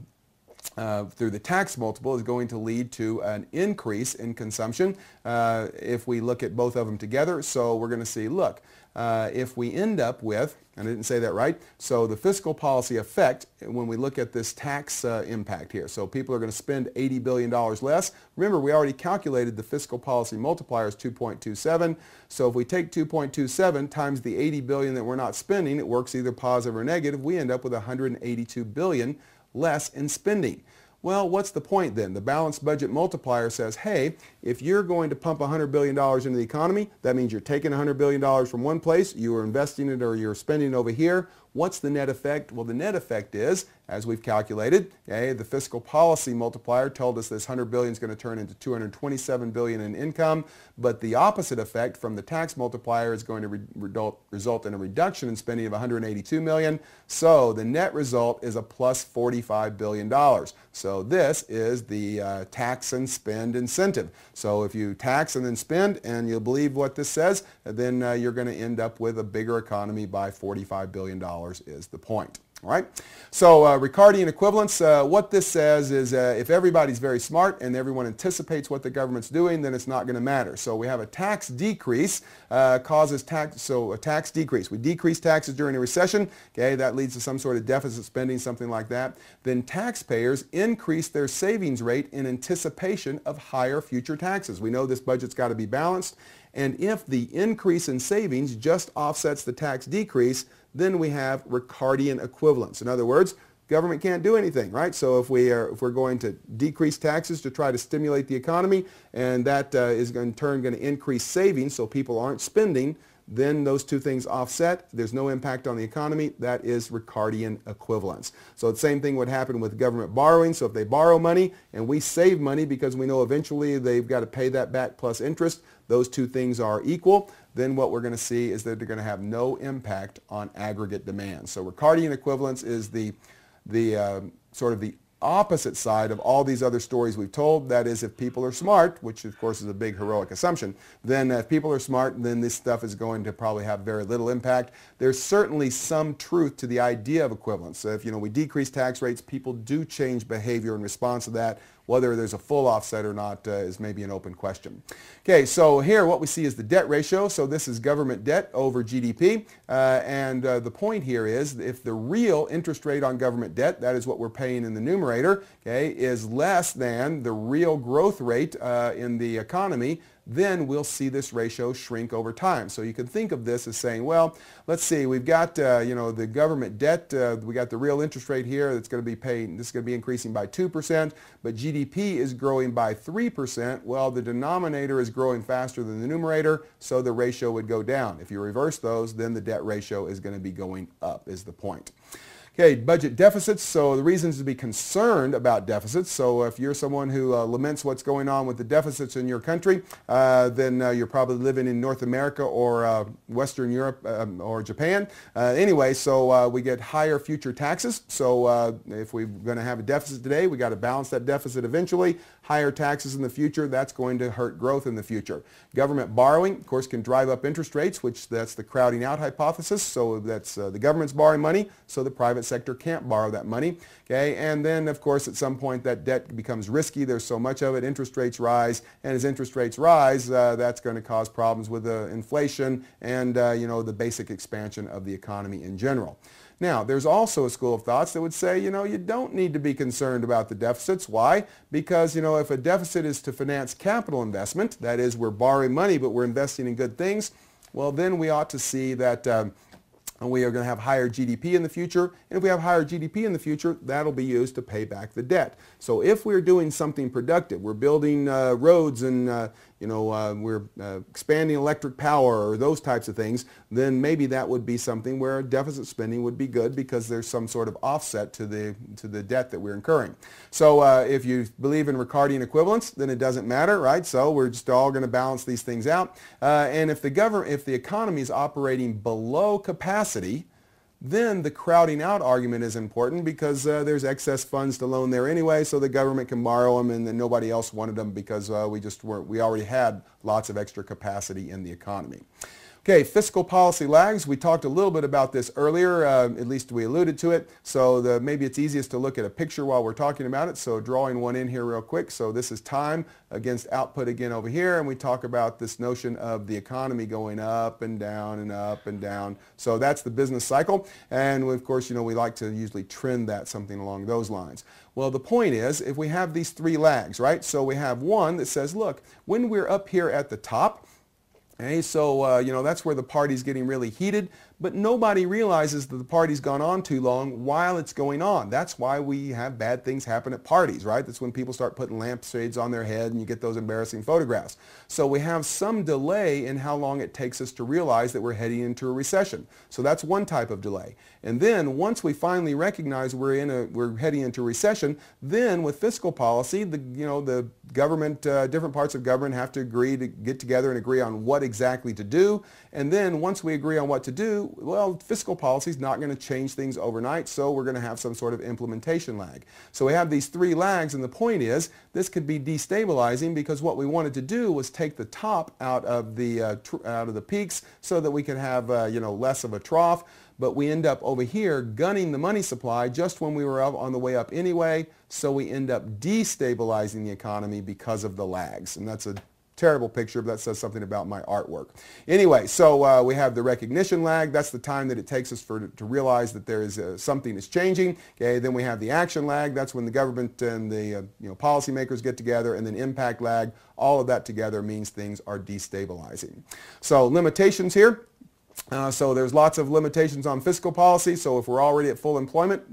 through the tax multiple is going to lead to an increase in consumption if we look at both of them together. So we're going to see, look, if we end up with, and I didn't say that right, so the fiscal policy effect when we look at this tax impact here. So people are going to spend $80 billion less. Remember, we already calculated the fiscal policy multiplier is 2.27. So if we take 2.27 times the $80 billion that we're not spending, it works either positive or negative. We end up with $182 billion less in spending. Well, what's the point then? The balanced budget multiplier says, hey, if you're going to pump $100 billion into the economy, that means you're taking $100 billion from one place, you are investing it or you're spending it over here. What's the net effect? Well, the net effect is, as we've calculated, okay, the fiscal policy multiplier told us this $100 billion is going to turn into $227 billion in income, but the opposite effect from the tax multiplier is going to result in a reduction in spending of $182 million. So the net result is a plus $45 billion. So this is the tax and spend incentive. So if you tax and then spend, and you believe what this says, then you're going to end up with a bigger economy by $45 billion is the point. All right. So Ricardian equivalence, what this says is if everybody's very smart and everyone anticipates what the government's doing, then it's not going to matter. So we have a tax decrease causes tax, so a tax decrease. We decrease taxes during a recession. Okay, that leads to some sort of deficit spending, something like that. Then taxpayers increase their savings rate in anticipation of higher future taxes. We know this budget's got to be balanced. And if the increase in savings just offsets the tax decrease, then we have Ricardian equivalence. In other words, government can't do anything, right? So if we're going to decrease taxes to try to stimulate the economy, and that is in turn going to increase savings so people aren't spending, then those two things offset. There's no impact on the economy. That is Ricardian equivalence. So the same thing would happen with government borrowing. So if they borrow money and we save money because we know eventually they've got to pay that back plus interest, those two things are equal, then what we're going to see is that they're going to have no impact on aggregate demand. So Ricardian equivalence is the sort of the opposite side of all these other stories we've told. That is, if people are smart, which of course is a big heroic assumption, then if people are smart, then this stuff is going to probably have very little impact. There's certainly some truth to the idea of equivalence. So if we decrease tax rates, people do change behavior in response to that. Whether there's a full offset or not is maybe an open question. Okay, so here what we see is the debt ratio. So this is government debt over GDP. And the point here is if the real interest rate on government debt, that is what we're paying in the numerator, okay, is less than the real growth rate in the economy, then we'll see this ratio shrink over time. So you can think of this as saying, well, let's see, we've got the government debt, we got the real interest rate here that's going to be paying, this is going to be increasing by 2%, but GDP is growing by 3%. Well, the denominator is growing faster than the numerator, so the ratio would go down. If you reverse those, then the debt ratio is going to be going up, is the point. Okay, budget deficits. So the reasons to be concerned about deficits. So if you're someone who laments what's going on with the deficits in your country, then you're probably living in North America or Western Europe or Japan. Anyway, so we get higher future taxes. So if we're going to have a deficit today, we got to balance that deficit eventually. Higher taxes in the future, that's going to hurt growth in the future. Government borrowing, of course, can drive up interest rates, which that's the crowding out hypothesis. So that's the government's borrowing money, so the private sector can't borrow that money. Okay, and then of course at some point that debt becomes risky. There's so much of it. Interest rates rise, and as interest rates rise, that's going to cause problems with inflation and the basic expansion of the economy in general. Now, there's also a school of thoughts that would say, you don't need to be concerned about the deficits. Why? Because, if a deficit is to finance capital investment, that is, we're borrowing money, but we're investing in good things, well, then we ought to see that we are going to have higher GDP in the future. And if we have higher GDP in the future, that'll be used to pay back the debt. So if we're doing something productive, we're building roads and we're expanding electric power or those types of things, then maybe that would be something where deficit spending would be good because there's some sort of offset to the debt that we're incurring. So if you believe in Ricardian equivalence, then it doesn't matter, right? So we're just all going to balance these things out. And if the economy is operating below capacity, then the crowding out argument is important because there's excess funds to loan there anyway, so the government can borrow them and then nobody else wanted them because we already had lots of extra capacity in the economy. Okay, fiscal policy lags. We talked a little bit about this earlier, at least we alluded to it. So maybe it's easiest to look at a picture while we're talking about it. So drawing one in here real quick. So this is time against output again over here, and we talk about this notion of the economy going up and down and up and down. So that's the business cycle, and of course, we like to usually trend that something along those lines. Well, the point is, if we have these three lags, right? So we have one that says, look, when we're up here at the top, okay, so that's where the party's getting really heated, but nobody realizes that the party's gone on too long while it's going on. That's why we have bad things happen at parties, right? That's when people start putting lampshades on their head and you get those embarrassing photographs. So we have some delay in how long it takes us to realize that we're heading into a recession. So that's one type of delay. And then once we finally recognize we're heading into a recession, then with fiscal policy, the government, different parts of government have to get together and agree on what exactly to do. And then once we agree on what to do, well, fiscal policy is not going to change things overnight, so we're going to have some sort of implementation lag. So we have these three lags, and the point is this could be destabilizing because what we wanted to do was take the top out of the peaks so that we could have less of a trough. But we end up over here gunning the money supply just when we were on the way up anyway, so we end up destabilizing the economy because of the lags. And that's a terrible picture, but that says something about my artwork. Anyway, so we have the recognition lag. That's the time that it takes us to realize that there is something is changing. Okay, then we have the action lag. That's when the government and the policymakers get together, and then impact lag. All of that together means things are destabilizing. So limitations here. So there's lots of limitations on fiscal policy. So if we're already at full employment,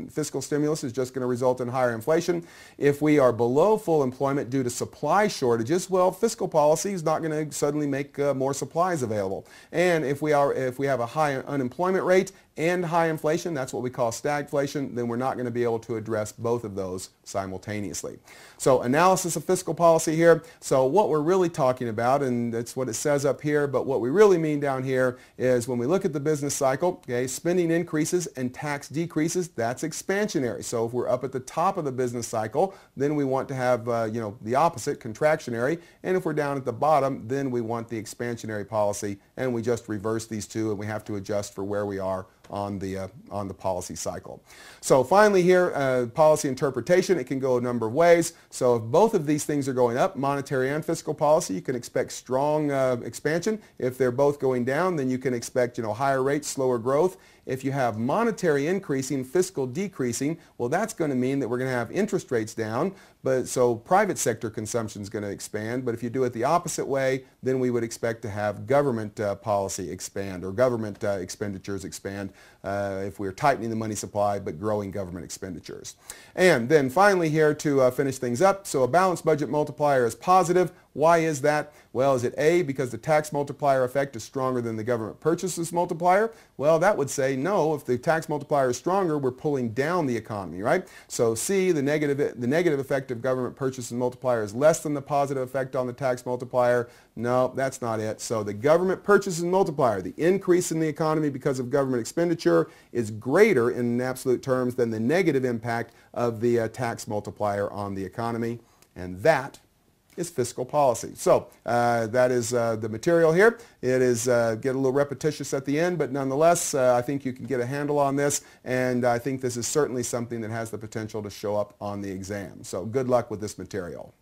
fiscal stimulus is just going to result in higher inflation. If we are below full employment due to supply shortages, well, fiscal policy is not going to suddenly make more supplies available. And if we have a high unemployment rate and high inflation, that's what we call stagflation, then we're not going to be able to address both of those simultaneously. So analysis of fiscal policy here. So what we're really talking about, and that's what it says up here, but what we really mean down here is when we look at the business cycle, okay, spending increases and tax decreases, that's expansionary. So if we're up at the top of the business cycle, then we want to have the opposite, contractionary, and if we're down at the bottom, then we want the expansionary policy, and we just reverse these two, and we have to adjust for where we are on the policy cycle. So finally here, policy interpretation, it can go a number of ways. So if both of these things are going up, monetary and fiscal policy, you can expect strong expansion. If they're both going down, then you can expect higher rates, slower growth. If you have monetary increasing, fiscal decreasing, well, that's going to mean that we're going to have interest rates down, but so private sector consumption is going to expand. But if you do it the opposite way, then we would expect to have government policy expand, or government expenditures expand if we're tightening the money supply but growing government expenditures. And then finally here to finish things up, so a balanced budget multiplier is positive. Why is that? Well, is it A, because the tax multiplier effect is stronger than the government purchases multiplier? Well, that would say no. If the tax multiplier is stronger, we're pulling down the economy, right? So C, the negative effect of government purchases multiplier is less than the positive effect on the tax multiplier. No, that's not it. So the government purchases multiplier, the increase in the economy because of government expenditure, is greater in absolute terms than the negative impact of the tax multiplier on the economy. And that is fiscal policy. So that is the material here. It is get a little repetitious at the end, but nonetheless, I think you can get a handle on this, and I think this is certainly something that has the potential to show up on the exam. So good luck with this material.